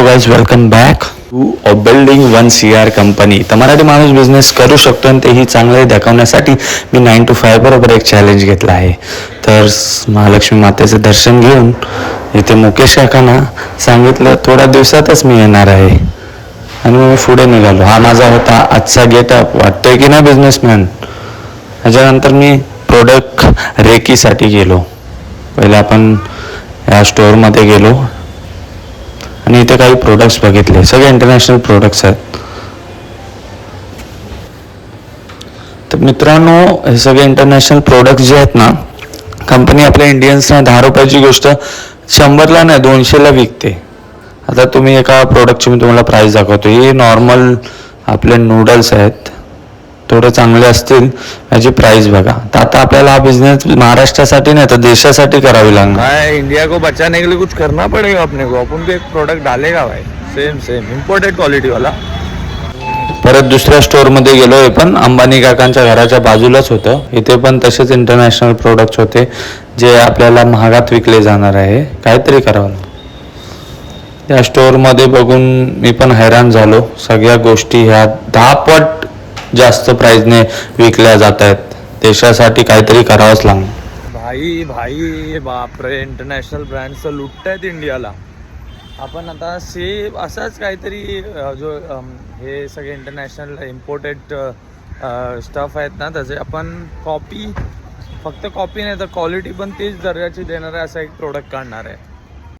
Guys, welcome back to building 1 CR company. तर मराठी माणूस business करू शकतो आणि तेही चांगले दाखवण्यासाठी मी 9 to 5 बरोबर एक चॅलेंज घेतला आहे. तर महालक्ष्मी मातेचं दर्शन घेऊन इथे मुकेश काकांना सांगितलं थोड्या दिवसातच मी येणार आहे आणि मी पुढे निघालो. हा माझा होता आजचा गेटअप. वाटतोय की नाही बिझनेसमॅन. त्याच्यानंतर मी प्रोडक्ट रेकीसाठी गेलो. पहिले आपण या स्टोअरमध्ये गेलो आणि इथे काही प्रोडक्ट्स बघितले. सगळे इंटरनॅशनल प्रोडक्ट्स आहेत. तर मित्रांनो, हे सगळे इंटरनॅशनल प्रोडक्ट्स जे आहेत ना, कंपनी आपल्या इंडियन्सना 10 रुपयाची गोष्ट 100ला नाही 200ला विकते. आता तुम्ही एका प्रोडक्टची मी तुम्हाला प्राईस दाखवतो. हे नॉर्मल आपले नूडल्स आहेत, थोडे चांगले असतील, याची प्राइस बघा. तर आता आपल्याला हा बिझनेस महाराष्ट्रासाठी नाही तर देशासाठी करावी लागणार. इंडिया को बचाने के लिए कुछ करना पड़ेगा अपने को. अपन भी एक प्रोडक्ट डालेगा भाई, सेम इम्पोर्टेड क्वालिटी वाला. परत दुसऱ्या स्टोअरमध्ये गेलो. हे पण अंबानी काकांच्या घराच्या बाजूलाच होतं. इथे पण तसेच इंटरनॅशनल प्रोडक्ट्स होते जे आपल्याला महागात विकले जाणार आहे. काहीतरी करावं. या स्टोअरमध्ये बघून मी पण हैराण झालो. सगळ्या गोष्टी ह्या 10 पट जास्त प्राइसने विकल्या जात आहेत. देशासाठी काहीतरी करावंच लागणार. भाई बापरे, इंटरनॅशनल ब्रँड्स लुटतायत इंडियाला. आपण आता सेम असाच काहीतरी जो हे सगळे इंटरनॅशनल इम्पोर्टेड स्टफ आहेत ना, त्याचे आपण फक्त कॉपी नाही तर क्वालिटी पण तीच दर्जाची देणार आहे असा एक प्रोडक्ट काढणार आहे.